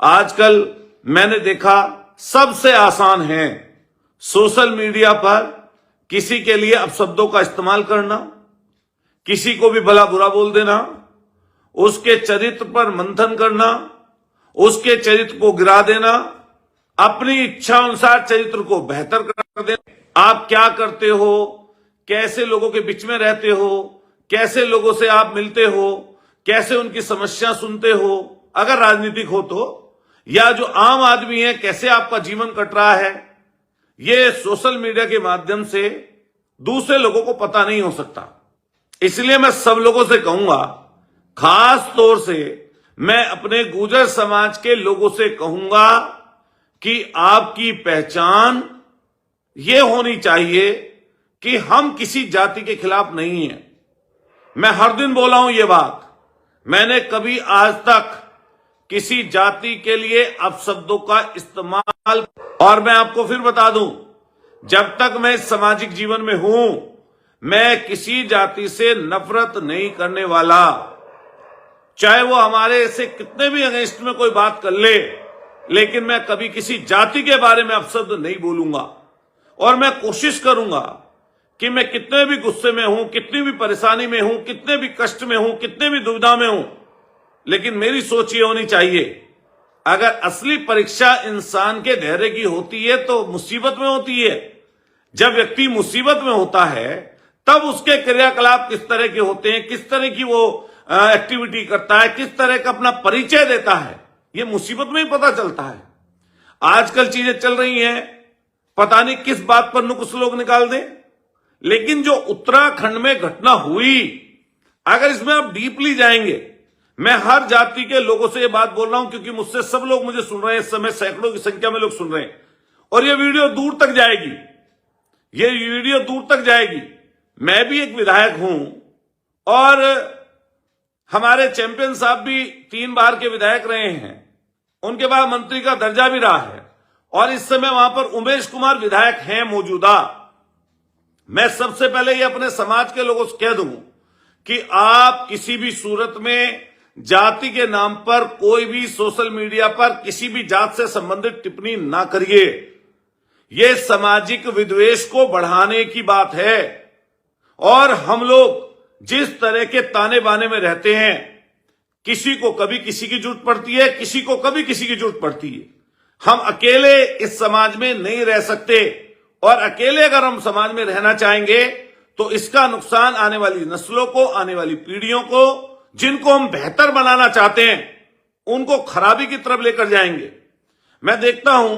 आजकल मैंने देखा सबसे आसान है सोशल मीडिया पर किसी के लिए अपशब्दों का इस्तेमाल करना, किसी को भी भला बुरा बोल देना, उसके चरित्र पर मंथन करना, उसके चरित्र को गिरा देना, अपनी इच्छा अनुसार चरित्र को बेहतर कर देना। आप क्या करते हो, कैसे लोगों के बीच में रहते हो, कैसे लोगों से आप मिलते हो, कैसे उनकी समस्या सुनते हो, अगर राजनीतिक हो तो, या जो आम आदमी है कैसे आपका जीवन कट रहा है, ये सोशल मीडिया के माध्यम से दूसरे लोगों को पता नहीं हो सकता। इसलिए मैं सब लोगों से कहूंगा, खास तौर से मैं अपने गुर्जर समाज के लोगों से कहूंगा कि आपकी पहचान ये होनी चाहिए कि हम किसी जाति के खिलाफ नहीं हैं। मैं हर दिन बोला हूं ये बात, मैंने कभी आज तक किसी जाति के लिए अपशब्दों का इस्तेमाल, और मैं आपको फिर बता दूं, जब तक मैं इस सामाजिक जीवन में हूं, मैं किसी जाति से नफरत नहीं करने वाला। चाहे वो हमारे से कितने भी अगेंस्ट में कोई बात कर ले, लेकिन मैं कभी किसी जाति के बारे में अपशब्द नहीं बोलूंगा। और मैं कोशिश करूंगा कि मैं कितने भी गुस्से में हूं, कितनी भी परेशानी में हूं, कितने भी कष्ट में हूं, कितने भी दुविधा में हूं, लेकिन मेरी सोच ये होनी चाहिए, अगर असली परीक्षा इंसान के धैर्य की होती है तो मुसीबत में होती है। जब व्यक्ति मुसीबत में होता है तब उसके क्रियाकलाप किस तरह के होते हैं, किस तरह की वो एक्टिविटी करता है, किस तरह का अपना परिचय देता है, ये मुसीबत में ही पता चलता है। आजकल चीजें चल रही हैं, पता नहीं किस बात पर नुक्स लोग निकाल दें, लेकिन जो उत्तराखंड में घटना हुई, अगर इसमें आप डीपली जाएंगे, मैं हर जाति के लोगों से ये बात बोल रहा हूं क्योंकि मुझसे सब लोग मुझे सुन रहे हैं, इस समय सैकड़ों की संख्या में लोग सुन रहे हैं, और ये वीडियो दूर तक जाएगी, ये वीडियो दूर तक जाएगी। मैं भी एक विधायक हूं और हमारे चैंपियन साहब भी 3 बार के विधायक रहे हैं, उनके बाद मंत्री का दर्जा भी रहा है, और इस समय वहां पर उमेश कुमार विधायक हैं मौजूदा। मैं सबसे पहले ये अपने समाज के लोगों से कह दूं कि आप किसी भी सूरत में जाति के नाम पर कोई भी सोशल मीडिया पर किसी भी जात से संबंधित टिप्पणी ना करिए। ये सामाजिक विद्वेष को बढ़ाने की बात है, और हम लोग जिस तरह के ताने बाने में रहते हैं, किसी को कभी किसी की जरूरत पड़ती है, किसी को कभी किसी की जरूरत पड़ती है। हम अकेले इस समाज में नहीं रह सकते, और अकेले अगर हम समाज में रहना चाहेंगे तो इसका नुकसान आने वाली नस्लों को, आने वाली पीढ़ियों को, जिनको हम बेहतर बनाना चाहते हैं, उनको खराबी की तरफ लेकर जाएंगे। मैं देखता हूं,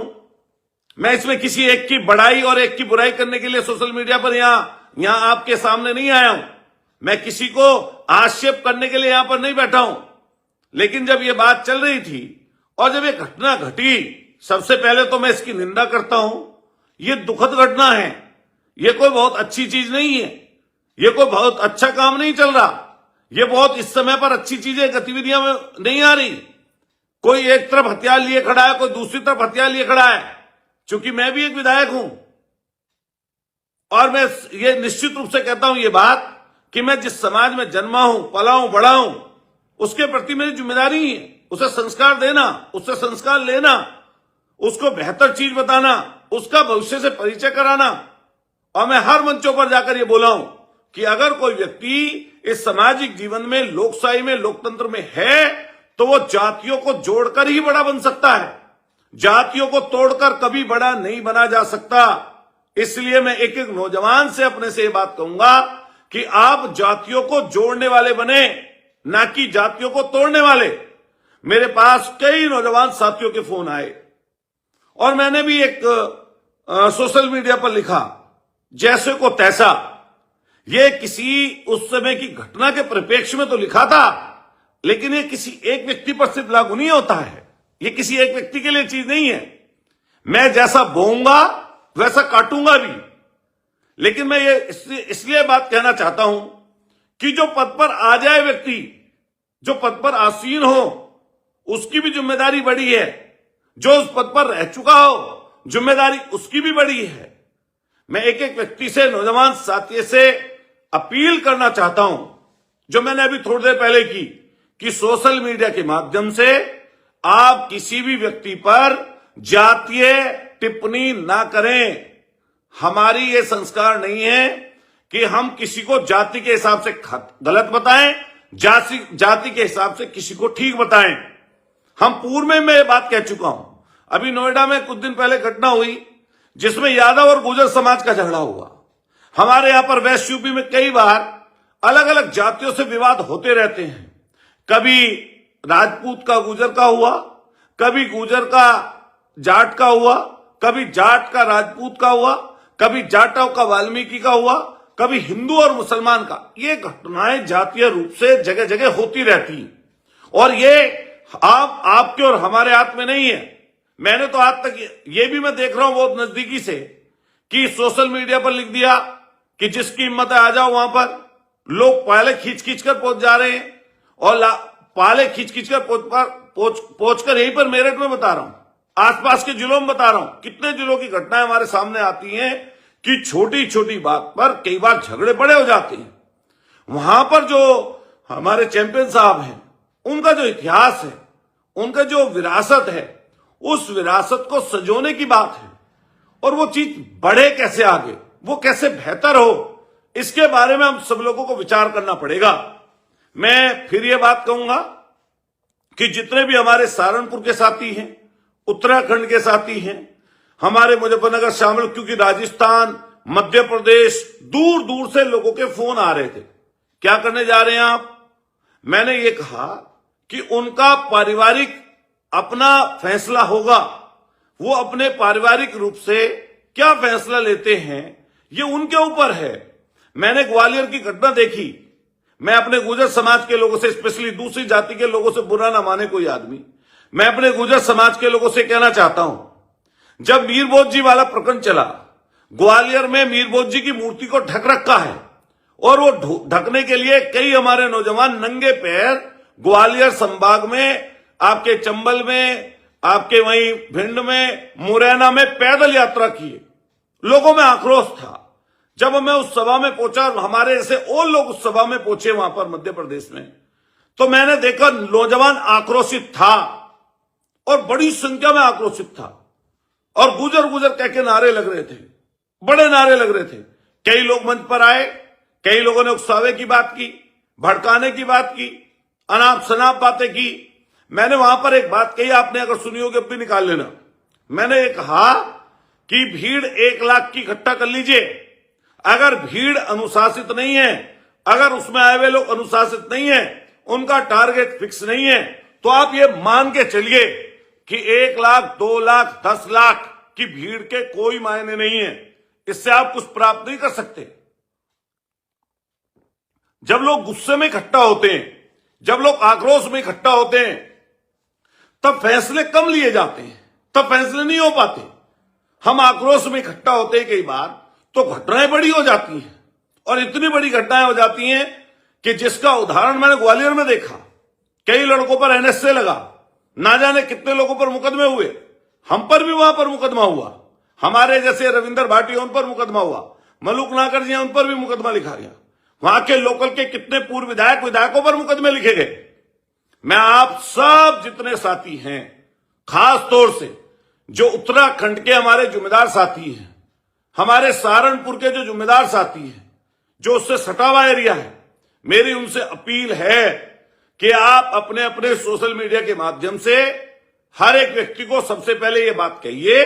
मैं इसमें किसी एक की बड़ाई और एक की बुराई करने के लिए सोशल मीडिया पर यहां आपके सामने नहीं आया हूं, मैं किसी को आक्षेप करने के लिए यहां पर नहीं बैठा हूं। लेकिन जब ये बात चल रही थी और जब ये घटना घटी, सबसे पहले तो मैं इसकी निंदा करता हूं। ये दुखद घटना है, ये कोई बहुत अच्छी चीज नहीं है, ये कोई बहुत अच्छा काम नहीं चल रहा, ये बहुत इस समय पर अच्छी चीजें गतिविधियां में नहीं आ रही। कोई एक तरफ हथियार लिए खड़ा है, कोई दूसरी तरफ हथियार लिए खड़ा है। चूंकि मैं भी एक विधायक हूं, और मैं ये निश्चित रूप से कहता हूं ये बात कि मैं जिस समाज में जन्मा हूं, पला हूं, बड़ा हूं, उसके प्रति मेरी जिम्मेदारी है उसे संस्कार देना, उससे संस्कार लेना, उसको बेहतर चीज बताना, उसका भविष्य से परिचय कराना। और मैं हर मंचों पर जाकर ये बोला हूं कि अगर कोई व्यक्ति इस सामाजिक जीवन में, लोकशाही में, लोकतंत्र में है, तो वो जातियों को जोड़कर ही बड़ा बन सकता है, जातियों को तोड़कर कभी बड़ा नहीं बना जा सकता। इसलिए मैं एक एक नौजवान से अपने से ये बात कहूंगा कि आप जातियों को जोड़ने वाले बने, ना कि जातियों को तोड़ने वाले। मेरे पास कई नौजवान साथियों के फोन आए, और मैंने भी एक सोशल मीडिया पर लिखा, जैसे को तैसा। ये किसी उस समय की घटना के परिप्रेक्ष्य में तो लिखा था, लेकिन ये किसी एक व्यक्ति पर सिर्फ लागू नहीं होता है, ये किसी एक व्यक्ति के लिए चीज नहीं है। मैं जैसा बोऊंगा वैसा काटूंगा भी। लेकिन मैं ये इसलिए बात कहना चाहता हूं कि जो पद पर आ जाए व्यक्ति, जो पद पर आसीन हो, उसकी भी जिम्मेदारी बड़ी है। जो उस पद पर रह चुका हो, जिम्मेदारी उसकी भी बड़ी है। मैं एक एक व्यक्ति से, नौजवान साथी से अपील करना चाहता हूं, जो मैंने अभी थोड़ी देर पहले की, कि सोशल मीडिया के माध्यम से आप किसी भी व्यक्ति पर जातीय टिप्पणी ना करें। हमारी ये संस्कार नहीं है कि हम किसी को जाति के हिसाब से गलत बताएं, जाति के हिसाब से किसी को ठीक बताएं। हम पूर्व में मैं ये बात कह चुका हूं। अभी नोएडा में कुछ दिन पहले घटना हुई जिसमें यादव और गुर्जर समाज का झगड़ा हुआ। हमारे यहां पर वेस्ट यूपी में कई बार अलग अलग जातियों से विवाद होते रहते हैं। कभी राजपूत का गुर्जर का हुआ, कभी गुर्जर का जाट का हुआ, कभी जाट का राजपूत का हुआ, कभी जाटव का वाल्मीकि का हुआ, कभी हिंदू और मुसलमान का। ये घटनाएं जातीय रूप से जगह जगह होती रहती और ये आपके और हमारे हाथ में नहीं है। मैंने तो आज तक ये भी मैं देख रहा हूं बहुत नजदीकी से कि सोशल मीडिया पर लिख दिया कि जिसकी हिम्मत है आ जाओ वहां पर। लोग पाले खींच खींच कर पहुंच जा रहे हैं और पाले खींच खींच कर पहुंचकर यहीं पर मेरठ में बता रहा हूं, आसपास के जिलों में बता रहा हूं, कितने जिलों की घटनाएं हमारे सामने आती हैं कि छोटी छोटी बात पर कई बार झगड़े बड़े हो जाते हैं। वहां पर जो हमारे चैंपियन साहब हैं, उनका जो इतिहास है, उनका जो विरासत है, उस विरासत को सजोने की बात है और वो चीज बढ़े कैसे आगे, वो कैसे बेहतर हो, इसके बारे में हम सब लोगों को विचार करना पड़ेगा। मैं फिर ये बात कहूंगा कि जितने भी हमारे सहारनपुर के साथी हैं, उत्तराखंड के साथी हैं, हमारे मुजफ्फरनगर शामिल, क्योंकि राजस्थान, मध्य प्रदेश, दूर दूर से लोगों के फोन आ रहे थे, क्या करने जा रहे हैं आप। मैंने ये कहा कि उनका पारिवारिक अपना फैसला होगा, वो अपने पारिवारिक रूप से क्या फैसला लेते हैं ये उनके ऊपर है। मैंने ग्वालियर की घटना देखी। मैं अपने गुर्जर समाज के लोगों से, स्पेशली दूसरी जाति के लोगों से, बुरा ना माने कोई आदमी, मैं अपने गुर्जर समाज के लोगों से कहना चाहता हूं, जब मीरबोध जी वाला प्रकरण चला, ग्वालियर में मीरबोध जी की मूर्ति को ढक रखा है और वो ढकने के लिए कई हमारे नौजवान नंगे पैर ग्वालियर संभाग में, आपके चंबल में, आपके वहीं भिंड में, मुरैना में पैदल यात्रा की। लोगों में आक्रोश था। जब मैं उस सभा में पहुंचा, हमारे ऐसे और लोग उस सभा में पहुंचे वहां पर मध्य प्रदेश में, तो मैंने देखा नौजवान आक्रोशित था और बड़ी संख्या में आक्रोशित था और गुजर गुजर कह के नारे लग रहे थे, बड़े नारे लग रहे थे। कई लोग मंच पर आए, कई लोगों ने उकसावे की बात की, भड़काने की बात की, अनाप शनाप बातें की। मैंने वहां पर एक बात कही, आपने अगर सुनी होगी अब भी निकाल लेना। मैंने ये कहा कि भीड़ 1 लाख की इकट्ठा कर लीजिए, अगर भीड़ अनुशासित नहीं है, अगर उसमें आए हुए लोग अनुशासित नहीं है, उनका टारगेट फिक्स नहीं है, तो आप ये मान के चलिए कि 1 लाख, 2 लाख, 10 लाख की भीड़ के कोई मायने नहीं है। इससे आप कुछ प्राप्त नहीं कर सकते। जब लोग गुस्से में इकट्ठा होते हैं, जब लोग आक्रोश में इकट्ठा होते हैं, तब फैसले कम लिए जाते हैं, तब फैसले नहीं हो पाते। हम आक्रोश में इकट्ठा होते हैं कई बार तो घटनाएं बड़ी हो जाती हैं और इतनी बड़ी घटनाएं हो जाती हैं कि जिसका उदाहरण मैंने ग्वालियर में देखा। कई लड़कों पर एनएसए लगा, ना जाने कितने लोगों पर मुकदमे हुए। हम पर भी वहां पर मुकदमा हुआ, हमारे जैसे रविंदर भाटिया उन पर मुकदमा हुआ, मलूक नाकर जी उन पर भी मुकदमा लिखा गया। वहां के लोकल के कितने पूर्व विधायकों पर मुकदमे लिखे गए। मैं आप सब जितने साथी हैं, खास तौर से जो उत्तराखंड के हमारे जिम्मेदार साथी हैं, हमारे सहारनपुर के जो जिम्मेदार साथी हैं, जो उससे सटा हुआ एरिया है, मेरी उनसे अपील है कि आप अपने अपने सोशल मीडिया के माध्यम से हर एक व्यक्ति को सबसे पहले ये बात कहिए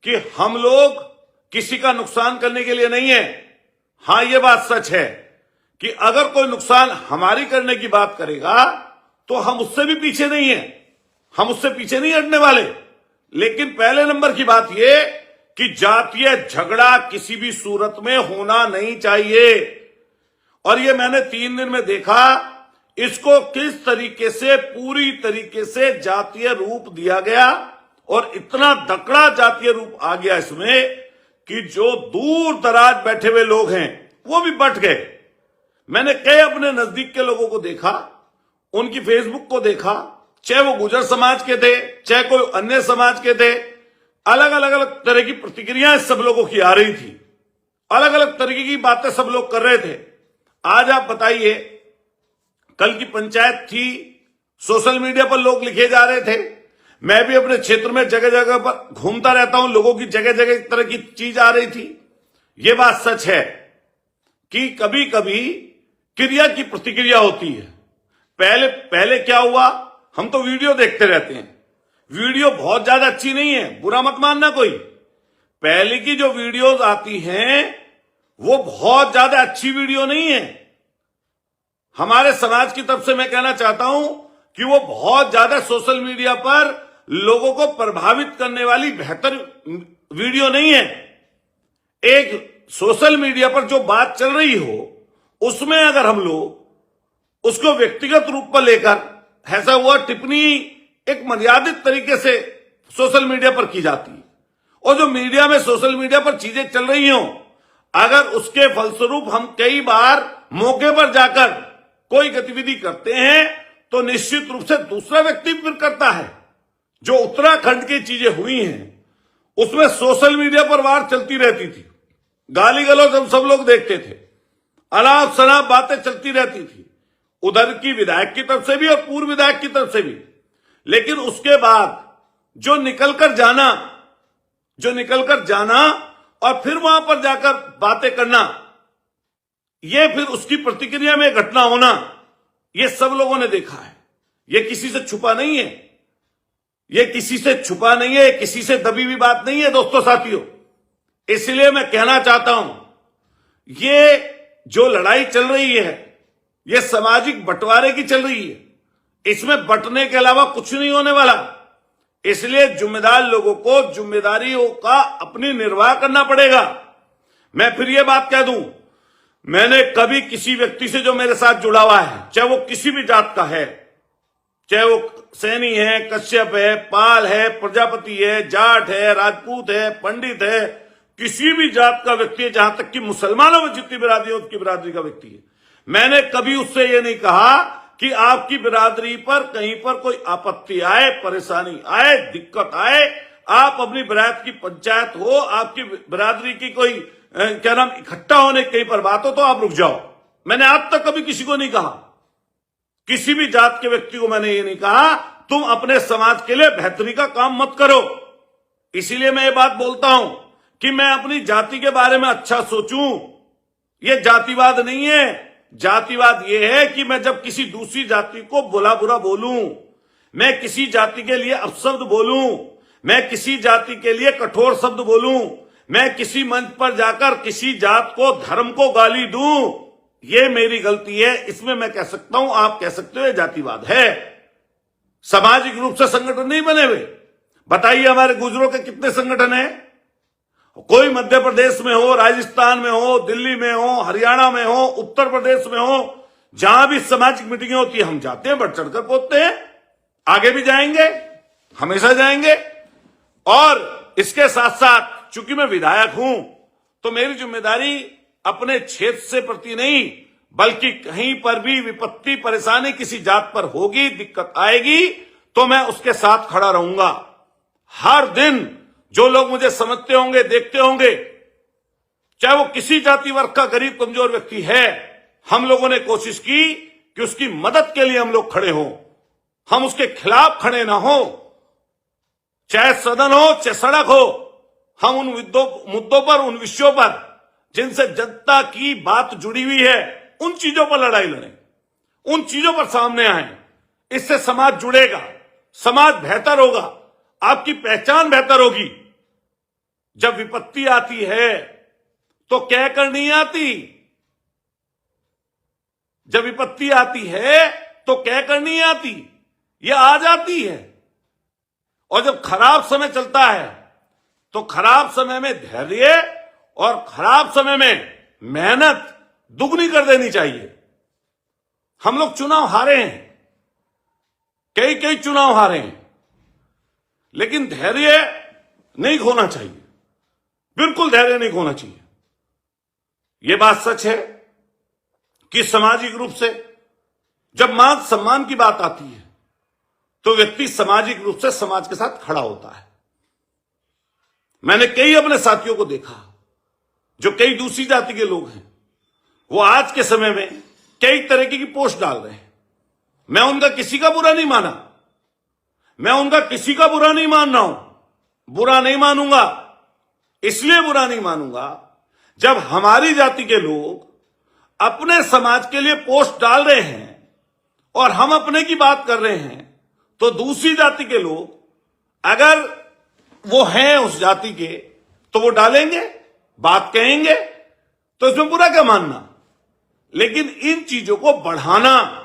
कि हम लोग किसी का नुकसान करने के लिए नहीं है। हां, ये बात सच है कि अगर कोई नुकसान हमारी करने की बात करेगा तो हम उससे भी पीछे नहीं है, हम उससे पीछे नहीं हटने वाले। लेकिन पहले नंबर की बात यह कि जातीय झगड़ा किसी भी सूरत में होना नहीं चाहिए। और ये मैंने 3 दिन में देखा, इसको किस तरीके से पूरी तरीके से जातीय रूप दिया गया और इतना तकड़ा जातीय रूप आ गया इसमें कि जो दूर दराज बैठे हुए लोग हैं वो भी बट गए। मैंने कई अपने नजदीक के लोगों को देखा, उनकी फेसबुक को देखा, चाहे वो गुर्जर समाज के थे, चाहे कोई अन्य समाज के थे, अलग अलग तरह की प्रतिक्रियाएं सब लोगों की आ रही थी, अलग अलग तरीके की बातें सब लोग कर रहे थे। आज आप बताइए, कल की पंचायत थी सोशल मीडिया पर लोग लिखे जा रहे थे। मैं भी अपने क्षेत्र में जगह जगह पर घूमता रहता हूं, लोगों की जगह जगह इस तरह की चीज आ रही थी। यह बात सच है कि कभी कभी क्रिया की प्रतिक्रिया होती है। पहले पहले क्या हुआ, हम तो वीडियो देखते रहते हैं, वीडियो बहुत ज्यादा अच्छी नहीं है, बुरा मत मानना कोई। पहले की जो वीडियोज आती हैं वो बहुत ज्यादा अच्छी वीडियो नहीं है। हमारे समाज की तरफ से मैं कहना चाहता हूं कि वो बहुत ज्यादा सोशल मीडिया पर लोगों को प्रभावित करने वाली बेहतर वीडियो नहीं है। एक सोशल मीडिया पर जो बात चल रही हो उसमें अगर हम लोग उसको व्यक्तिगत रूप पर लेकर, ऐसा हुआ टिप्पणी एक मर्यादित तरीके से सोशल मीडिया पर की जाती है, और जो मीडिया में सोशल मीडिया पर चीजें चल रही हो, अगर उसके फलस्वरूप हम कई बार मौके पर जाकर कोई गतिविधि करते हैं तो निश्चित रूप से दूसरा व्यक्ति फिर करता है। जो उत्तराखंड की चीजें हुई हैं उसमें सोशल मीडिया पर वार चलती रहती थी, गाली गलौज हम सब लोग देखते थे, अनाप शनाप बातें चलती रहती थी, उधर की विधायक की तरफ से भी और पूर्व विधायक की तरफ से भी। लेकिन उसके बाद जो निकलकर जाना और फिर वहां पर जाकर बातें करना, यह फिर उसकी प्रतिक्रिया में घटना होना, यह सब लोगों ने देखा है। यह किसी से छुपा नहीं है, यह किसी से छुपा नहीं है, किसी से दबी हुई बात नहीं है दोस्तों साथियों। इसलिए मैं कहना चाहता हूं, यह जो लड़ाई चल रही है यह सामाजिक बंटवारे की चल रही है, इसमें बंटने के अलावा कुछ नहीं होने वाला। इसलिए जिम्मेदार लोगों को जिम्मेदारियों का अपनी निर्वाह करना पड़ेगा। मैं फिर यह बात कह दूं, मैंने कभी किसी व्यक्ति से जो मेरे साथ जुड़ा हुआ है, चाहे वो किसी भी जात का है, चाहे वो सैनी है, कश्यप है, पाल है, प्रजापति है, जाट है, राजपूत है, पंडित है, किसी भी जात का व्यक्ति है, जहां तक कि मुसलमानों में जितनी बिरादरी है उसकी बिरादरी का व्यक्ति है, मैंने कभी उससे यह नहीं कहा कि आपकी बिरादरी पर कहीं पर कोई आपत्ति आए, परेशानी आए, दिक्कत आए, आप अपनी बिरादरी की पंचायत हो, आपकी बिरादरी की कोई क्या नाम इकट्ठा होने कहीं पर बात हो तो आप रुक जाओ। मैंने आज तक कभी किसी को नहीं कहा, किसी भी जात के व्यक्ति को मैंने ये नहीं कहा तुम अपने समाज के लिए बेहतरी का काम मत करो। इसीलिए मैं ये बात बोलता हूं कि मैं अपनी जाति के बारे में अच्छा सोचूं, ये जातिवाद नहीं है। जातिवाद यह है कि मैं जब किसी दूसरी जाति को बुरा बुरा बोलूं, मैं किसी जाति के लिए अपशब्द बोलूं, मैं किसी जाति के लिए कठोर शब्द बोलूं, मैं किसी मंच पर जाकर किसी जात को, धर्म को गाली दूं, ये मेरी गलती है। इसमें मैं कह सकता हूं, आप कह सकते हो ये जातिवाद है। सामाजिक रूप से संगठन नहीं बने हुए। बताइए हमारे गुजरों के कितने संगठन हैं? कोई मध्य प्रदेश में हो, राजस्थान में हो, दिल्ली में हो, हरियाणा में हो, उत्तर प्रदेश में हो, जहां भी सामाजिक मीटिंगें होती है हम जाते हैं, बढ़ चढ़कर पहुंचते हैं, आगे भी जाएंगे, हमेशा जाएंगे। और इसके साथ साथ चूंकि मैं विधायक हूं तो मेरी जिम्मेदारी अपने क्षेत्र से प्रति नहीं, बल्कि कहीं पर भी विपत्ति परेशानी किसी जात पर होगी, दिक्कत आएगी तो मैं उसके साथ खड़ा रहूंगा। हर दिन जो लोग मुझे समझते होंगे, देखते होंगे, चाहे वो किसी जाति वर्ग का गरीब कमजोर व्यक्ति है, हम लोगों ने कोशिश की कि उसकी मदद के लिए हम लोग खड़े हों, हम उसके खिलाफ खड़े ना हो। चाहे सदन हो, चाहे सड़क हो, हम उन मुद्दों पर, उन विषयों पर जिनसे जनता की बात जुड़ी हुई है, उन चीजों पर लड़ाई लड़ें, उन चीजों पर सामने आए। इससे समाज जुड़ेगा, समाज बेहतर होगा, आपकी पहचान बेहतर होगी। जब विपत्ति आती है तो कहकर नहीं आती, जब विपत्ति आती है तो कहकर नहीं आती, यह आ जाती है। और जब खराब समय चलता है तो खराब समय में धैर्य और खराब समय में मेहनत दुगनी कर देनी चाहिए। हम लोग चुनाव हारे हैं, कई चुनाव हारे हैं, लेकिन धैर्य नहीं खोना चाहिए, बिल्कुल धैर्य नहीं खोना चाहिए। यह बात सच है कि सामाजिक रूप से जब मान सम्मान की बात आती है तो व्यक्ति सामाजिक रूप से समाज के साथ खड़ा होता है। मैंने कई अपने साथियों को देखा जो कई दूसरी जाति के लोग हैं, वो आज के समय में कई तरह की पोस्ट डाल रहे हैं। मैं उनका किसी का बुरा नहीं माना, मैं उनका किसी का बुरा नहीं मान रहा हूं। बुरा नहीं मानूंगा, इसलिए बुरा नहीं मानूंगा जब हमारी जाति के लोग अपने समाज के लिए पोस्ट डाल रहे हैं और हम अपने की बात कर रहे हैं, तो दूसरी जाति के लोग अगर वो हैं उस जाति के तो वो डालेंगे, बात कहेंगे, तो इसमें बुरा क्या मानना। लेकिन इन चीजों को बढ़ाना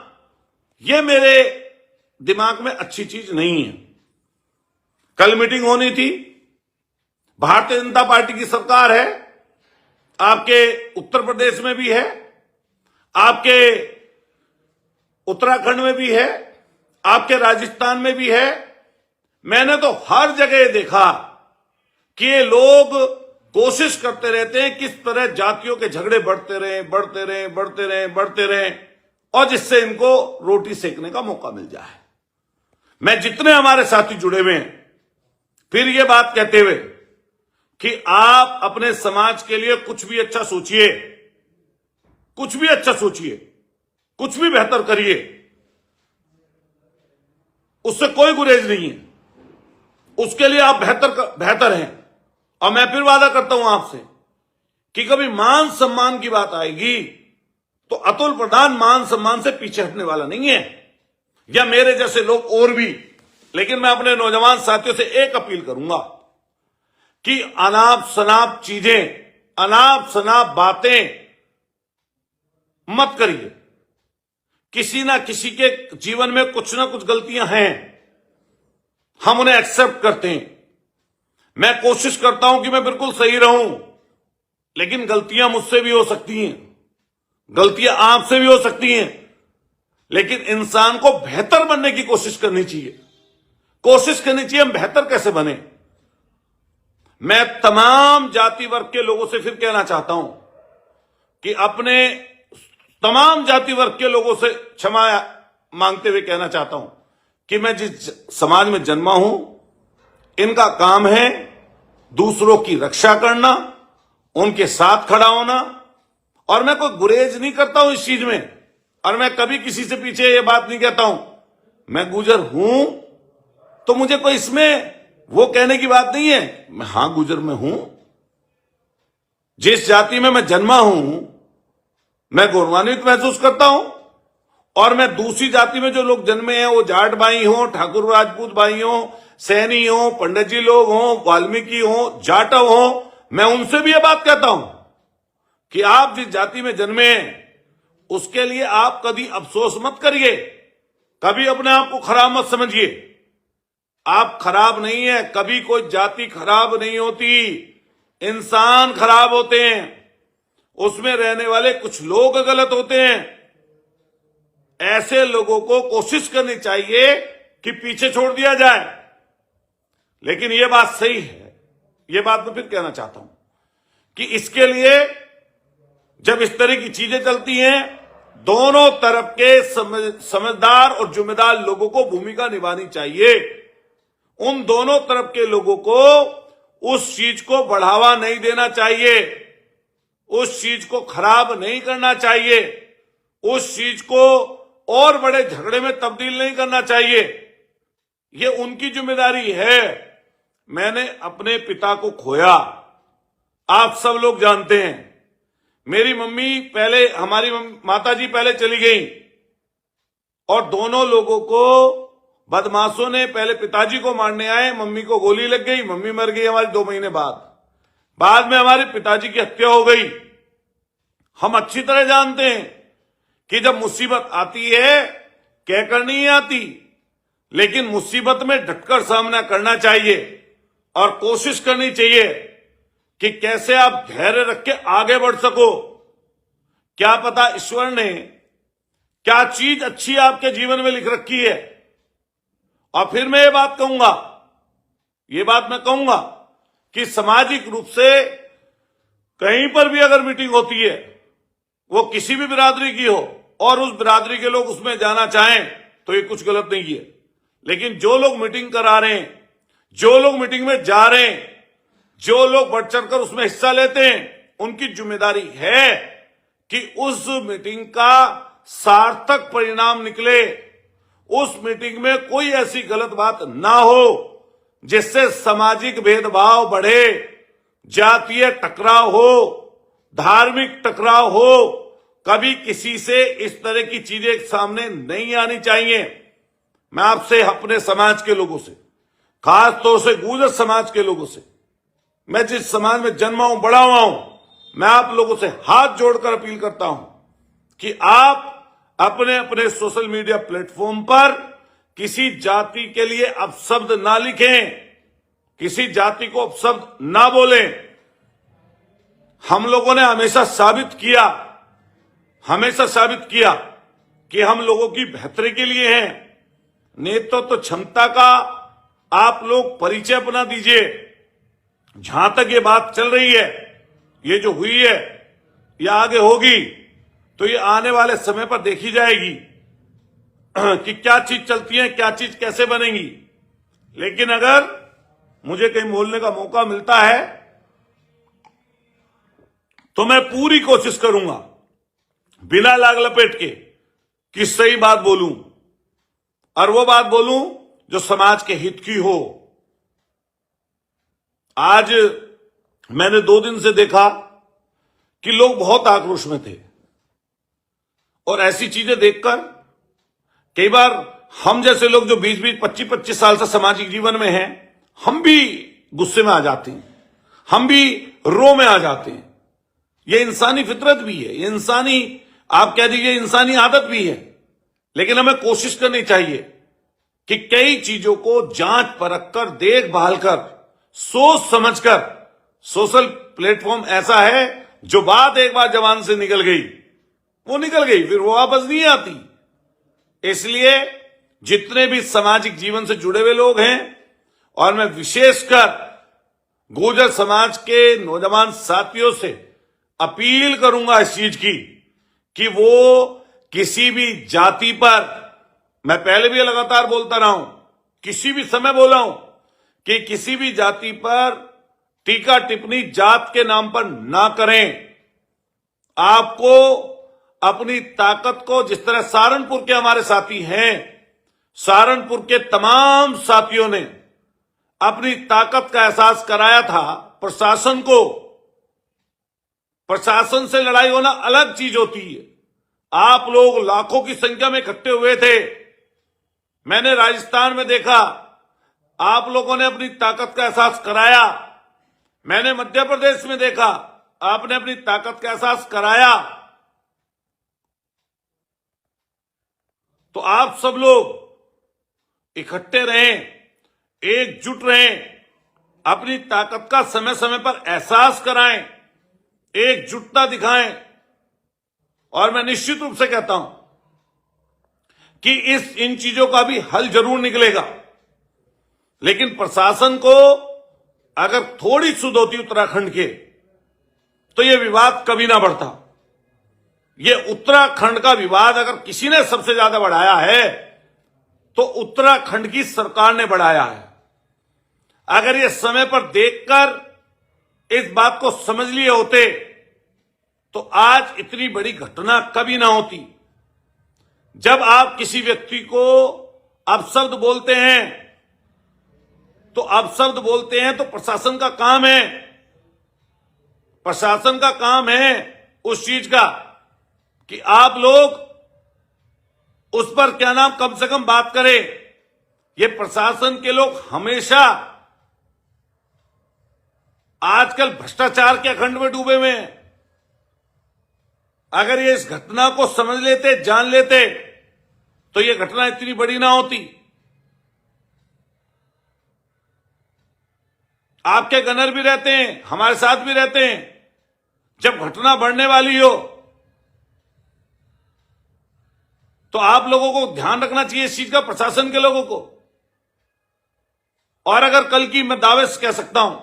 ये मेरे दिमाग में अच्छी चीज नहीं है। कल मीटिंग होनी थी, भारतीय जनता पार्टी की सरकार है, आपके उत्तर प्रदेश में भी है, आपके उत्तराखंड में भी है, आपके राजस्थान में भी है। मैंने तो हर जगह देखा कि ये लोग कोशिश करते रहते हैं किस तरह जातियों के झगड़े बढ़ते रहें, बढ़ते रहें, बढ़ते रहें, बढ़ते रहें, और जिससे इनको रोटी सेकने का मौका मिल जाए। मैं जितने हमारे साथी जुड़े हुए हैं, फिर ये बात कहते हुए कि आप अपने समाज के लिए कुछ भी अच्छा सोचिए, कुछ भी अच्छा सोचिए, कुछ भी बेहतर करिए, उससे कोई गुरेज नहीं है। उसके लिए आप बेहतर हैं। और मैं फिर वादा करता हूं आपसे कि कभी मान सम्मान की बात आएगी तो अतुल प्रधान मान सम्मान से पीछे हटने वाला नहीं है, या मेरे जैसे लोग और भी। लेकिन मैं अपने नौजवान साथियों से एक अपील करूंगा कि अनाप शनाप चीजें, अनाप शनाप बातें मत करिए। किसी ना किसी के जीवन में कुछ ना कुछ गलतियां हैं, हम उन्हें एक्सेप्ट करते हैं। मैं कोशिश करता हूं कि मैं बिल्कुल सही रहूं, लेकिन गलतियां मुझसे भी हो सकती हैं, गलतियां आपसे भी हो सकती हैं। लेकिन इंसान को बेहतर बनने की कोशिश करनी चाहिए, कोशिश करनी चाहिए हम बेहतर कैसे बने। मैं तमाम जाति वर्ग के लोगों से फिर कहना चाहता हूं कि अपने तमाम जाति वर्ग के लोगों से क्षमा मांगते हुए कहना चाहता हूं कि मैं जिस समाज में जन्मा हूं, इनका काम है दूसरों की रक्षा करना, उनके साथ खड़ा होना, और मैं कोई गुरेज नहीं करता हूं इस चीज में। और मैं कभी किसी से पीछे ये बात नहीं कहता हूं, मैं गुजर हूं तो मुझे कोई इसमें वो कहने की बात नहीं है। मैं हां गुजर में हूं, जिस जाति में मैं जन्मा हूं मैं गौरवान्वित महसूस करता हूं। और मैं दूसरी जाति में जो लोग जन्मे हैं, वो जाट भाई हो, ठाकुर राजपूत भाई हो, सैनी हो, पंडित जी लोग हो, वाल्मीकि हो, जाटव हो, मैं उनसे भी ये बात कहता हूं कि आप जिस जाति में जन्मे हैं उसके लिए आप कभी अफसोस मत करिए, कभी अपने आप को खराब मत समझिए। आप खराब नहीं है, कभी कोई जाति खराब नहीं होती, इंसान खराब होते हैं, उसमें रहने वाले कुछ लोग गलत होते हैं। ऐसे लोगों को कोशिश करनी चाहिए कि पीछे छोड़ दिया जाए। लेकिन यह बात सही है, यह बात मैं फिर कहना चाहता हूं कि इसके लिए जब इस तरह की चीजें चलती हैं, दोनों तरफ के समझदार और जिम्मेदार लोगों को भूमिका निभानी चाहिए। उन दोनों तरफ के लोगों को उस चीज को बढ़ावा नहीं देना चाहिए, उस चीज को खराब नहीं करना चाहिए, उस चीज को और बड़े झगड़े में तब्दील नहीं करना चाहिए। ये उनकी जिम्मेदारी है। मैंने अपने पिता को खोया, आप सब लोग जानते हैं। मेरी मम्मी पहले, हमारी माताजी पहले चली गई, और दोनों लोगों को बदमाशों ने पहले पिताजी को मारने आए, मम्मी को गोली लग गई, मम्मी मर गई हमारी 2 महीने बाद में हमारे पिताजी की हत्या हो गई। हम अच्छी तरह जानते हैं कि जब मुसीबत आती है कहकर नहीं आती, लेकिन मुसीबत में डटकर सामना करना चाहिए और कोशिश करनी चाहिए कि कैसे आप धैर्य रख के आगे बढ़ सको। क्या पता ईश्वर ने क्या चीज अच्छी आपके जीवन में लिख रखी है। और फिर मैं ये बात मैं कहूंगा कि सामाजिक रूप से कहीं पर भी अगर मीटिंग होती है, वो किसी भी बिरादरी की हो, और उस बिरादरी के लोग उसमें जाना चाहें, तो ये कुछ गलत नहीं है। लेकिन जो लोग मीटिंग करा रहे हैं, जो लोग मीटिंग में जा रहे हैं, जो लोग बढ़ चढ़कर उसमें हिस्सा लेते हैं, उनकी जिम्मेदारी है कि उस मीटिंग का सार्थक परिणाम निकले, उस मीटिंग में कोई ऐसी गलत बात ना हो जिससे सामाजिक भेदभाव बढ़े, जातीय टकराव हो, धार्मिक टकराव हो। कभी किसी से इस तरह की चीजें सामने नहीं आनी चाहिए। मैं आपसे, अपने समाज के लोगों से, खास तौर से गुर्जर समाज के लोगों से, मैं जिस समाज में जन्मा हूं, बड़ा हुआ हूं, मैं आप लोगों से हाथ जोड़कर अपील करता हूं कि आप अपने अपने सोशल मीडिया प्लेटफॉर्म पर किसी जाति के लिए अपशब्द ना लिखें, किसी जाति को अपशब्द ना बोलें। हम लोगों ने हमेशा साबित किया कि हम लोगों की बेहतरी के लिए हैं। नेतृत्व तो क्षमता का आप लोग परिचय अपना दीजिए। जहां तक ये बात चल रही है, ये जो हुई है या आगे होगी, तो ये आने वाले समय पर देखी जाएगी कि क्या चीज चलती है, क्या चीज कैसे बनेगी। लेकिन अगर मुझे कहीं बोलने का मौका मिलता है तो मैं पूरी कोशिश करूंगा बिना लाग लपेट के कि सही बात बोलूं, और वो बात बोलूं जो समाज के हित की हो। आज मैंने 2 दिन से देखा कि लोग बहुत आक्रोश में थे, और ऐसी चीजें देखकर कई बार हम जैसे लोग जो 20-20, 25-25 साल से सामाजिक जीवन में हैं, हम भी गुस्से में आ जाते हैं, हम भी रो में आ जाते हैं। ये इंसानी फितरत भी है, ये इंसानी, आप कह दीजिए इंसानी आदत भी है। लेकिन हमें कोशिश करनी चाहिए कि कई चीजों को जांच परख कर, देखभाल कर, सोच समझकर, सोशल प्लेटफॉर्म ऐसा है जो बात एक बार जबान से निकल गई, वो निकल गई, फिर वो वापस नहीं आती। इसलिए जितने भी सामाजिक जीवन से जुड़े हुए लोग हैं, और मैं विशेषकर गुर्जर समाज के नौजवान साथियों से अपील करूंगा इस चीज की कि वो किसी भी जाति पर, मैं पहले भी लगातार बोलता रहा हूं, किसी भी समय बोला हूं कि किसी भी जाति पर टीका टिप्पणी जात के नाम पर ना करें। आपको अपनी ताकत को, जिस तरह सहारनपुर के हमारे साथी हैं, सहारनपुर के तमाम साथियों ने अपनी ताकत का एहसास कराया था प्रशासन को। प्रशासन से लड़ाई होना अलग चीज होती है। आप लोग लाखों की संख्या में इकट्ठे हुए थे, मैंने राजस्थान में देखा, आप लोगों ने अपनी ताकत का एहसास कराया। मैंने मध्य प्रदेश में देखा, आपने अपनी ताकत का एहसास कराया। तो आप सब लोग इकट्ठे रहें, एकजुट रहें, अपनी ताकत का समय समय पर एहसास कराएं, एकजुटता दिखाएं। और मैं निश्चित रूप से कहता हूं कि इन चीजों का भी हल जरूर निकलेगा। लेकिन प्रशासन को अगर थोड़ी सुध होती उत्तराखंड के, तो यह विवाद कभी ना बढ़ता। ये उत्तराखंड का विवाद अगर किसी ने सबसे ज्यादा बढ़ाया है तो उत्तराखंड की सरकार ने बढ़ाया है। अगर ये समय पर देखकर इस बात को समझ लिए होते तो आज इतनी बड़ी घटना कभी ना होती। जब आप किसी व्यक्ति को अपशब्द बोलते हैं तो प्रशासन का काम है, प्रशासन का काम है उस चीज का कि आप लोग उस पर क्या नाम कम से कम बात करें। ये प्रशासन के लोग हमेशा आजकल भ्रष्टाचार के अखंड में डूबे हुए हैं। अगर ये इस घटना को समझ लेते, जान लेते, तो ये घटना इतनी बड़ी ना होती। आपके गनर भी रहते हैं, हमारे साथ भी रहते हैं। जब घटना बढ़ने वाली हो तो आप लोगों को ध्यान रखना चाहिए इस चीज का, प्रशासन के लोगों को। और अगर कल की, मैं दावे से कह सकता हूं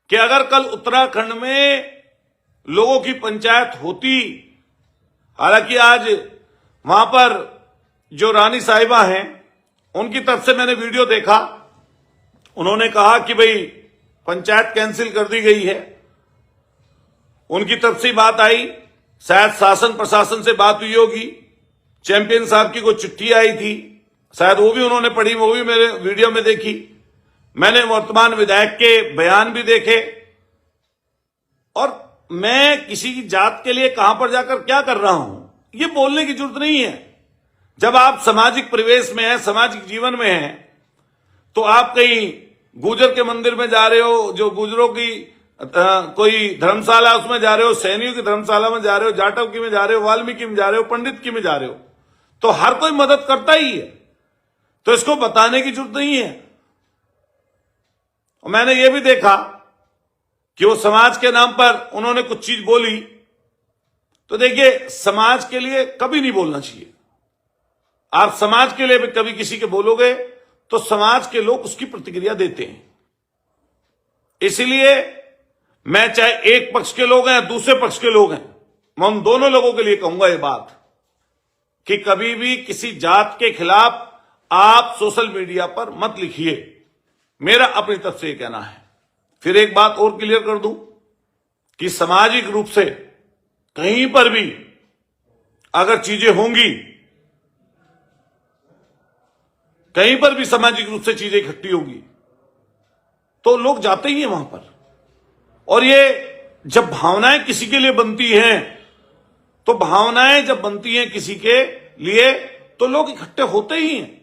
कि अगर कल उत्तराखंड में लोगों की पंचायत होती, हालांकि आज वहां पर जो रानी साहिबा हैं, उनकी तरफ से मैंने वीडियो देखा, उन्होंने कहा कि भाई पंचायत कैंसिल कर दी गई है। उनकी तरफ से बात आई, शायद शासन प्रशासन से बात हुई होगी, चैंपियन साहब की कोई चिट्ठी आई थी, शायद वो भी उन्होंने पढ़ी, वो भी मेरे वीडियो में देखी। मैंने वर्तमान विधायक के बयान भी देखे। और मैं किसी की जात के लिए कहां पर जाकर क्या कर रहा हूं, ये बोलने की जरूरत नहीं है। जब आप सामाजिक परिवेश में हैं, सामाजिक जीवन में हैं, तो आप कहीं गुर्जर के मंदिर में जा रहे हो, जो गुर्जरों की कोई धर्मशाला उसमें जा रहे हो, सैनियों की धर्मशाला में जा रहे हो, जाटव की में जा रहे हो, वाल्मीकि में जा रहे हो, पंडित की में जा रहे हो, तो हर कोई मदद करता ही है। तो इसको बताने की जरूरत नहीं है। और मैंने ये भी देखा कि वो समाज के नाम पर उन्होंने कुछ चीज बोली, तो देखिए समाज के लिए कभी नहीं बोलना चाहिए। आप समाज के लिए भी कभी किसी के बोलोगे तो समाज के लोग उसकी प्रतिक्रिया देते हैं। इसलिए मैं चाहे एक पक्ष के लोग हैं, दूसरे पक्ष के लोग हैं, मैं उन दोनों लोगों के लिए कहूंगा ये बात कि कभी भी किसी जात के खिलाफ आप सोशल मीडिया पर मत लिखिए। मेरा अपनी तरफ से ये कहना है। फिर एक बात और क्लियर कर दूं कि सामाजिक रूप से कहीं पर भी अगर चीजें होंगी, कहीं पर भी सामाजिक रूप से चीजें इकट्ठी होंगी, तो लोग जाते ही हैं वहां पर। और ये जब भावनाएं किसी के लिए बनती हैं, तो भावनाएं जब बनती हैं किसी के लिए, तो लोग इकट्ठे होते ही हैं,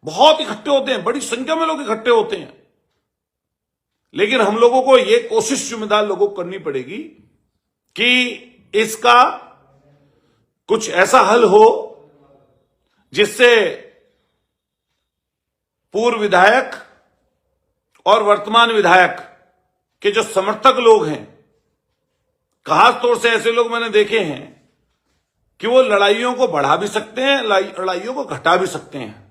बहुत इकट्ठे होते हैं, बड़ी संख्या में लोग इकट्ठे होते हैं। लेकिन हम लोगों को ये कोशिश जिम्मेदार लोगों को करनी पड़ेगी कि इसका कुछ ऐसा हल हो जिससे पूर्व विधायक और वर्तमान विधायक के जो समर्थक लोग हैं, खास तौर से ऐसे लोग मैंने देखे हैं कि वो लड़ाइयों को बढ़ा भी सकते हैं, लड़ाइयों को घटा भी सकते हैं।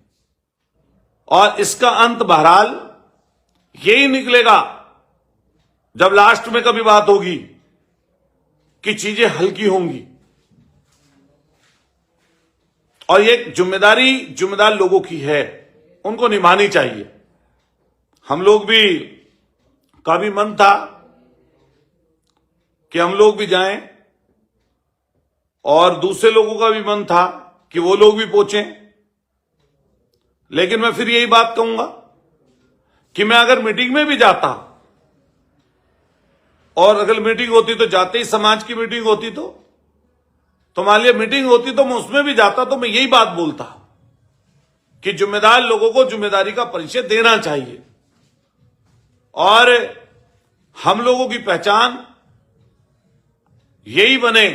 और इसका अंत बहरहाल यही निकलेगा जब लास्ट में कभी बात होगी कि चीजें हल्की होंगी। और ये जिम्मेदार लोगों की है, उनको निभानी चाहिए। हम लोग भी का भी मन था कि हम लोग भी जाएं, और दूसरे लोगों का भी मन था कि वो लोग भी पहुंचें। लेकिन मैं फिर यही बात कहूंगा कि मैं अगर मीटिंग में भी जाता, और अगर मीटिंग होती तो जाते ही समाज की मीटिंग होती, तो मान लिया मीटिंग होती तो मैं उसमें भी जाता, तो मैं यही बात बोलता कि जिम्मेदार लोगों को जिम्मेदारी का परिचय देना चाहिए। और हम लोगों की पहचान यही बने।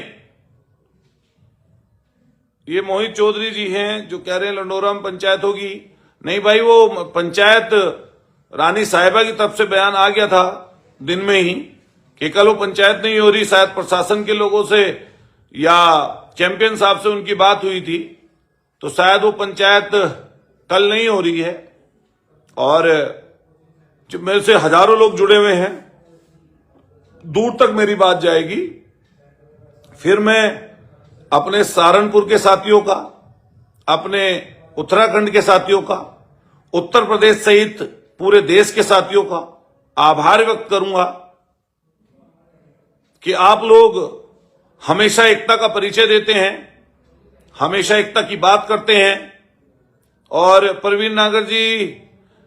ये मोहित चौधरी जी हैं जो कह रहे हैं लंडोरा में पंचायत होगी। नहीं भाई, वो पंचायत रानी साहिबा की तरफ से बयान आ गया था दिन में ही कि कल वो पंचायत नहीं हो रही। शायद प्रशासन के लोगों से या चैंपियन साहब से उनकी बात हुई थी, तो शायद वो पंचायत कल नहीं हो रही है। और मेरे से हजारों लोग जुड़े हुए हैं, दूर तक मेरी बात जाएगी। फिर मैं अपने सहारनपुर के साथियों का, अपने उत्तराखंड के साथियों का, उत्तर प्रदेश सहित पूरे देश के साथियों का आभार व्यक्त करूंगा कि आप लोग हमेशा एकता का परिचय देते हैं, हमेशा एकता की बात करते हैं। और प्रवीण नागर जी,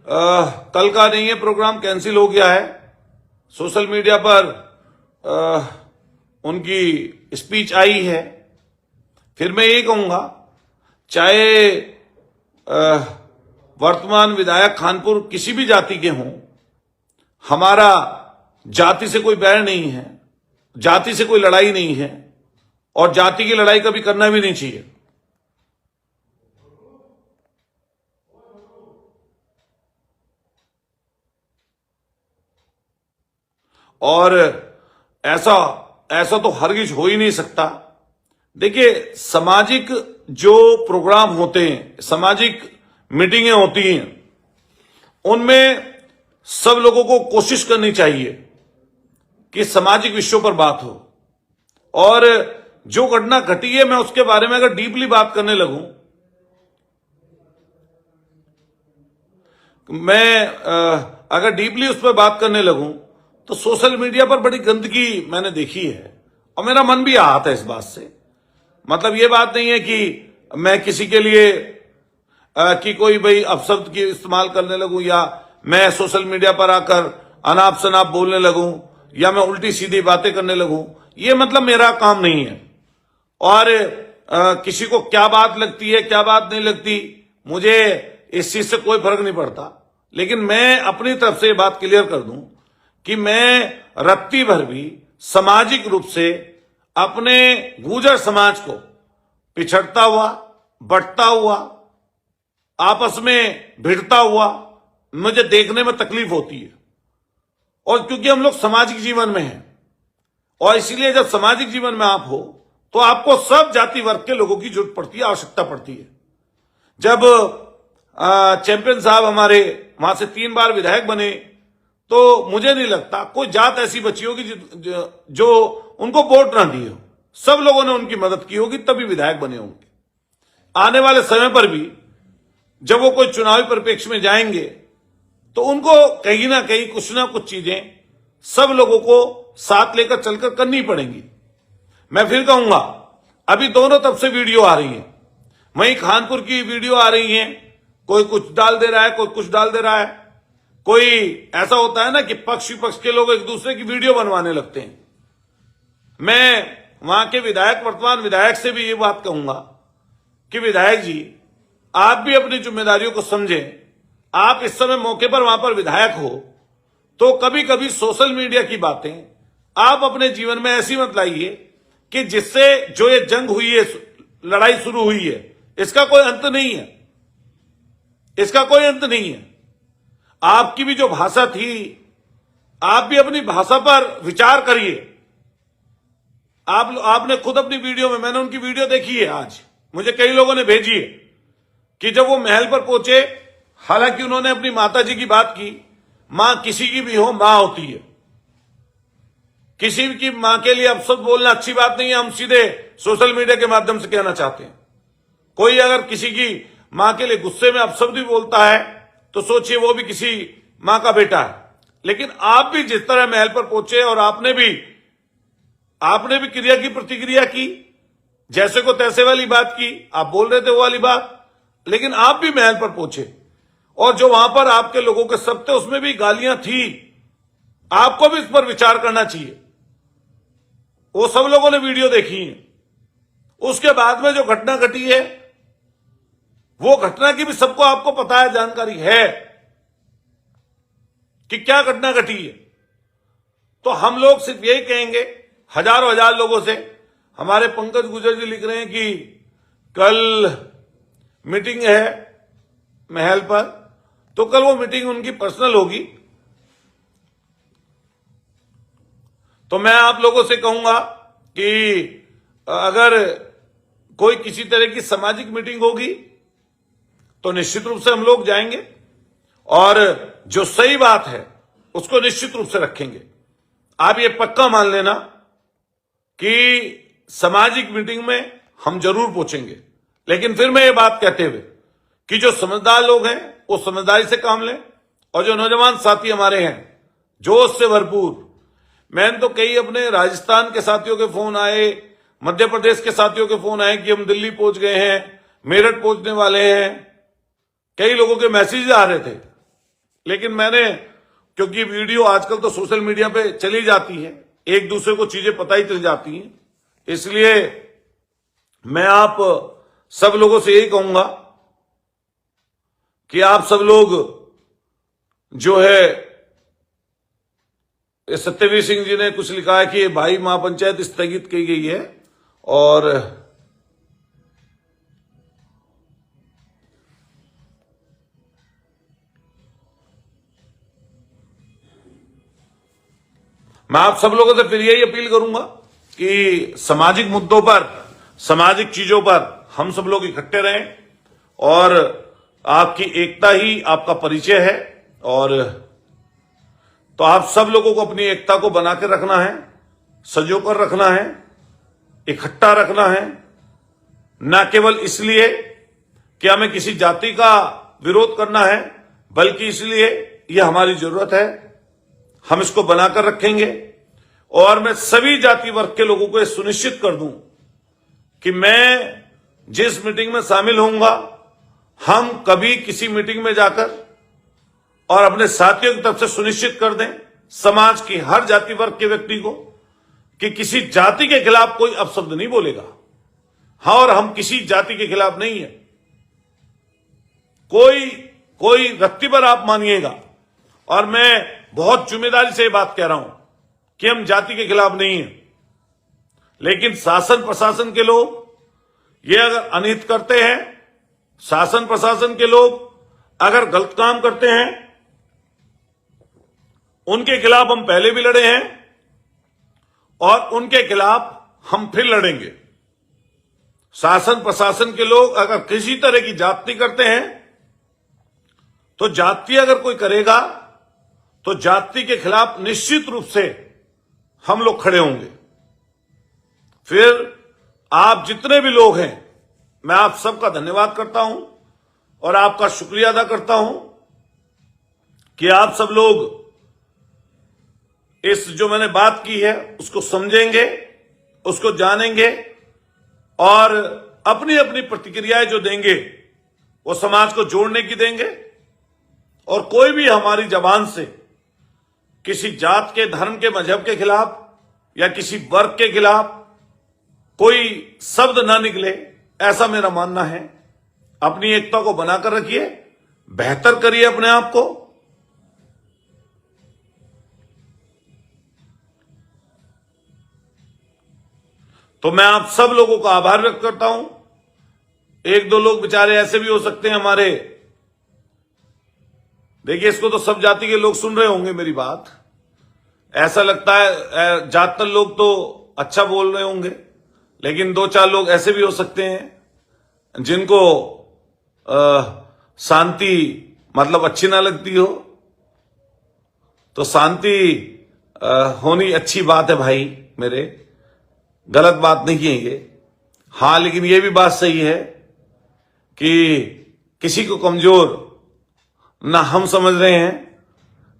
कल का नहीं है, प्रोग्राम कैंसिल हो गया है। सोशल मीडिया पर उनकी स्पीच आई है। फिर मैं ये कहूंगा, चाहे वर्तमान विधायक खानपुर किसी भी जाति के हों, हमारा जाति से कोई बैर नहीं है, जाति से कोई लड़ाई नहीं है, और जाति की लड़ाई कभी करना भी नहीं चाहिए। और ऐसा तो हरगिज हो ही नहीं सकता। देखिए, सामाजिक जो प्रोग्राम होते हैं, सामाजिक मीटिंगें होती हैं, उनमें सब लोगों को कोशिश करनी चाहिए कि सामाजिक विषयों पर बात हो। और जो घटना घटी है, मैं उसके बारे में अगर डीपली बात करने लगूं, मैं अगर डीपली उस पर बात करने लगूं, तो सोशल मीडिया पर बड़ी गंदगी मैंने देखी है, और मेरा मन भी आता है इस बात से। मतलब ये बात नहीं है कि मैं किसी के लिए कि कोई भाई अपशब्द की इस्तेमाल करने लगूं, या मैं सोशल मीडिया पर आकर अनाप शनाप बोलने लगूं, या मैं उल्टी सीधी बातें करने लगूं। ये मतलब मेरा काम नहीं है। और किसी को क्या बात लगती है क्या बात नहीं लगती, मुझे इस चीज से कोई फर्क नहीं पड़ता। लेकिन मैं अपनी तरफ से ये बात क्लियर कर दूं कि मैं रत्ती भर भी सामाजिक रूप से अपने गुर्जर समाज को पिछड़ता हुआ, बढ़ता हुआ, आपस में भिड़ता हुआ मुझे देखने में तकलीफ होती है। और क्योंकि हम लोग सामाजिक जीवन में हैं, और इसीलिए जब सामाजिक जीवन में आप हो तो आपको सब जाति वर्ग के लोगों की जरूरत पड़ती है, आवश्यकता पड़ती है। जब चैंपियन साहब हमारे वहां से 3 बार विधायक बने, तो मुझे नहीं लगता कोई जात ऐसी बची होगी जो उनको वोट ना दिए हो। सब लोगों ने उनकी मदद की होगी, तभी विधायक बने होंगे। आने वाले समय पर भी जब वो कोई चुनावी परिप्रेक्ष्य में जाएंगे तो उनको कहीं ना कुछ चीजें सब लोगों को साथ लेकर चलकर करनी पड़ेंगी। मैं फिर कहूंगा, अभी दोनों तरफ से वीडियो आ रही है। वहीं खानपुर की वीडियो आ रही है, कोई कुछ डाल दे रहा है, कोई कुछ डाल दे रहा है। कोई ऐसा होता है ना कि पक्ष विपक्ष के लोग एक दूसरे की वीडियो बनवाने लगते हैं। मैं वहां के विधायक, वर्तमान विधायक से भी ये बात कहूंगा कि विधायक जी, आप भी अपनी जिम्मेदारियों को समझें। आप इस समय मौके पर वहां पर विधायक हो, तो कभी कभी सोशल मीडिया की बातें आप अपने जीवन में ऐसी मत लाइए कि जिससे जो ये जंग हुई है, लड़ाई शुरू हुई है, इसका कोई अंत नहीं है, इसका कोई अंत नहीं है। आपकी भी जो भाषा थी, आप भी अपनी भाषा पर विचार करिए। आपने खुद अपनी वीडियो में, मैंने उनकी वीडियो देखी है, आज मुझे कई लोगों ने भेजी है कि जब वो महल पर पहुंचे, हालांकि उन्होंने अपनी माता जी की बात की, मां किसी की भी हो मां होती है, किसी की मां के लिए अपशब्द बोलना अच्छी बात नहीं है। हम सीधे सोशल मीडिया के माध्यम से कहना चाहते हैं, कोई अगर किसी की मां के लिए गुस्से में अपशब्द भी बोलता है तो सोचिए वो भी किसी मां का बेटा है। लेकिन आप भी जिस तरह महल पर पहुंचे और आपने भी क्रिया की प्रतिक्रिया की, जैसे को तैसे वाली बात की, आप बोल रहे थे वो वाली बात, लेकिन आप भी महल पर पहुंचे और जो वहां पर आपके लोगों के शब्द थे उसमें भी गालियां थी। आपको भी इस पर विचार करना चाहिए। वो सब लोगों ने वीडियो देखी है। उसके बाद में जो घटना घटी है, वो घटना की भी सबको आपको पता है, जानकारी है कि क्या घटना घटी है। तो हम लोग सिर्फ यही कहेंगे हजारों हजार लोगों से। हमारे पंकज गुर्जर जी लिख रहे हैं कि कल मीटिंग है महल पर, तो कल वो मीटिंग उनकी पर्सनल होगी। तो मैं आप लोगों से कहूंगा कि अगर कोई किसी तरह की सामाजिक मीटिंग होगी तो निश्चित रूप से हम लोग जाएंगे और जो सही बात है उसको निश्चित रूप से रखेंगे। आप ये पक्का मान लेना कि सामाजिक मीटिंग में हम जरूर पहुंचेंगे। लेकिन फिर मैं ये बात कहते हुए कि जो समझदार लोग हैं वो समझदारी से काम लें, और जो नौजवान साथी हमारे हैं जोश से भरपूर, मैंने तो कई अपने राजस्थान के साथियों के फोन आए, मध्य प्रदेश के साथियों के फोन आए कि हम दिल्ली पहुंच गए हैं, मेरठ पहुंचने वाले हैं। कई लोगों के मैसेज आ रहे थे, लेकिन मैंने, क्योंकि वीडियो आजकल तो सोशल मीडिया पे चली जाती है, एक दूसरे को चीजें पता ही चल जाती हैं, इसलिए मैं आप सब लोगों से यही कहूंगा कि आप सब लोग जो है, सत्यवीर सिंह जी ने कुछ लिखा है कि भाई महापंचायत स्थगित की गई है, और मैं आप सब लोगों से फिर यही अपील करूंगा कि सामाजिक मुद्दों पर, सामाजिक चीजों पर हम सब लोग इकट्ठे रहें, और आपकी एकता ही आपका परिचय है। और तो आप सब लोगों को अपनी एकता को बना के रखना है, सजो कर रखना है, इकट्ठा रखना है, न केवल इसलिए कि हमें किसी जाति का विरोध करना है, बल्कि इसलिए यह हमारी जरूरत है, हम इसको बनाकर रखेंगे। और मैं सभी जाति वर्ग के लोगों को यह सुनिश्चित कर दूं कि मैं जिस मीटिंग में शामिल होऊंगा हम कभी किसी मीटिंग में जाकर और अपने साथियों की तरफ से सुनिश्चित कर दें समाज की हर जाति वर्ग के व्यक्ति को कि किसी जाति के खिलाफ कोई अपशब्द नहीं बोलेगा। हाँ, और हम किसी जाति के खिलाफ नहीं है। कोई व्यक्ति पर आप मानिएगा, और मैं बहुत जिम्मेदारी से ये बात कह रहा हूं कि हम जाति के खिलाफ नहीं है, लेकिन शासन प्रशासन के लोग ये अगर अनित करते हैं, शासन प्रशासन के लोग अगर गलत काम करते हैं, उनके खिलाफ हम पहले भी लड़े हैं और उनके खिलाफ हम फिर लड़ेंगे। शासन प्रशासन के लोग अगर किसी तरह की जाति करते हैं तो जाति अगर कोई करेगा तो जाति के खिलाफ निश्चित रूप से हम लोग खड़े होंगे। फिर आप जितने भी लोग हैं, मैं आप सबका धन्यवाद करता हूं और आपका शुक्रिया अदा करता हूं कि आप सब लोग इस जो मैंने बात की है उसको समझेंगे, उसको जानेंगे और अपनी अपनी प्रतिक्रियाएं जो देंगे वो समाज को जोड़ने की देंगे। और कोई भी हमारी जबान से किसी जात के, धर्म के, मजहब के खिलाफ या किसी वर्ग के खिलाफ कोई शब्द ना निकले, ऐसा मेरा मानना है। अपनी एकता को बनाकर रखिए, बेहतर करिए अपने आप को। तो मैं आप सब लोगों का आभार व्यक्त करता हूं। एक दो लोग बेचारे ऐसे भी हो सकते हैं हमारे, देखिए इसको तो सब जाति के लोग सुन रहे होंगे मेरी बात, ऐसा लगता है ज्यादातर लोग तो अच्छा बोल रहे होंगे, लेकिन दो चार लोग ऐसे भी हो सकते हैं जिनको शांति मतलब अच्छी ना लगती हो। तो शांति होनी अच्छी बात है भाई मेरे, गलत बात नहीं है ये। हां, लेकिन ये भी बात सही है कि किसी को कमजोर ना हम समझ रहे हैं,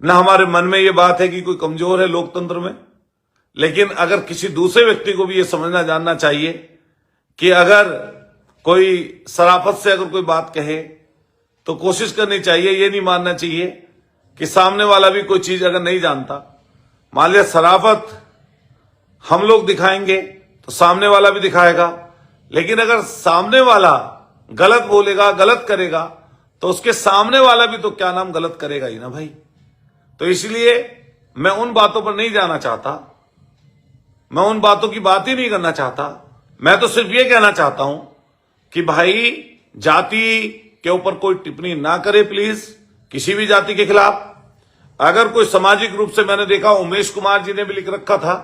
ना हमारे मन में ये बात है कि कोई कमजोर है लोकतंत्र में। लेकिन अगर किसी दूसरे व्यक्ति को भी ये समझना जानना चाहिए कि अगर कोई शराफत से अगर कोई बात कहे तो कोशिश करनी चाहिए, ये नहीं मानना चाहिए कि सामने वाला भी कोई चीज अगर नहीं जानता, मान लिया शराफत हम लोग दिखाएंगे तो सामने वाला भी दिखाएगा, लेकिन अगर सामने वाला गलत बोलेगा, गलत करेगा, तो उसके सामने वाला भी तो क्या नाम गलत करेगा ही ना भाई। तो इसलिए मैं उन बातों पर नहीं जाना चाहता, मैं उन बातों की बात ही नहीं करना चाहता। मैं तो सिर्फ ये कहना चाहता हूं कि भाई जाति के ऊपर कोई टिप्पणी ना करे प्लीज, किसी भी जाति के खिलाफ। अगर कोई सामाजिक रूप से, मैंने देखा उमेश कुमार जी ने भी लिख रखा था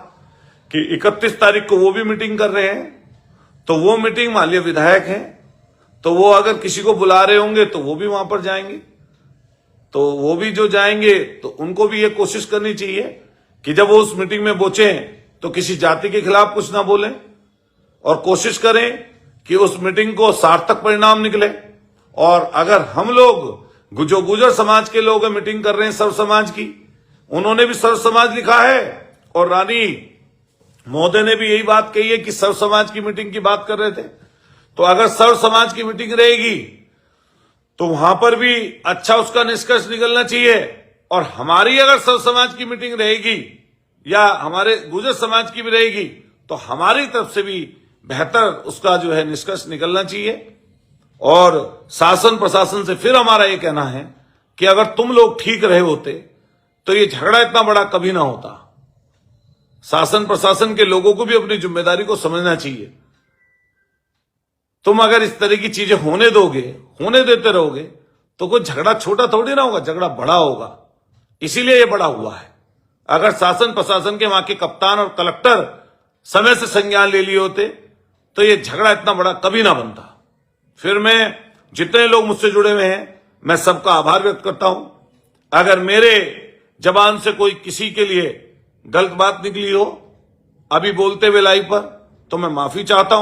कि 31 तारीख को वो भी मीटिंग कर रहे हैं, तो वो मीटिंग मान लिया विधायक है, तो वो अगर किसी को बुला रहे होंगे तो वो भी वहां पर जाएंगे। तो वो भी जो जाएंगे तो उनको भी ये कोशिश करनी चाहिए कि जब वो उस मीटिंग में पहुंचे तो किसी जाति के खिलाफ कुछ ना बोलें, और कोशिश करें कि उस मीटिंग को सार्थक परिणाम निकले। और अगर हम लोग जो गुजर समाज के लोग मीटिंग कर रहे हैं सर्व समाज की, उन्होंने भी सर्व समाज लिखा है, और रानी महोदय ने भी यही बात कही है कि सर्व समाज की मीटिंग की बात कर रहे थे। तो अगर सर्व समाज की मीटिंग रहेगी तो वहां पर भी अच्छा उसका निष्कर्ष निकलना चाहिए, और हमारी अगर सर्व समाज की मीटिंग रहेगी या हमारे गुजर समाज की भी रहेगी तो हमारी तरफ से भी बेहतर उसका जो है निष्कर्ष निकलना चाहिए। और शासन प्रशासन से फिर हमारा ये कहना है कि अगर तुम लोग ठीक रहे होते तो ये झगड़ा इतना बड़ा कभी ना होता। शासन प्रशासन के लोगों को भी अपनी जिम्मेदारी को समझना चाहिए। तुम अगर इस तरह की चीजें होने दोगे, होने देते रहोगे, तो कोई झगड़ा छोटा थोड़ी ना होगा, झगड़ा बड़ा होगा। इसीलिए ये बड़ा हुआ है। अगर शासन प्रशासन के वहां के कप्तान और कलेक्टर समय से संज्ञान ले लिए होते तो ये झगड़ा इतना बड़ा कभी ना बनता। फिर मैं जितने लोग मुझसे जुड़े हुए हैं, मैं सबका आभार व्यक्त करता हूं। अगर मेरे जबान से कोई किसी के लिए गलत बात निकली हो अभी बोलते हुए लाइव पर, तो मैं माफी चाहता हूं।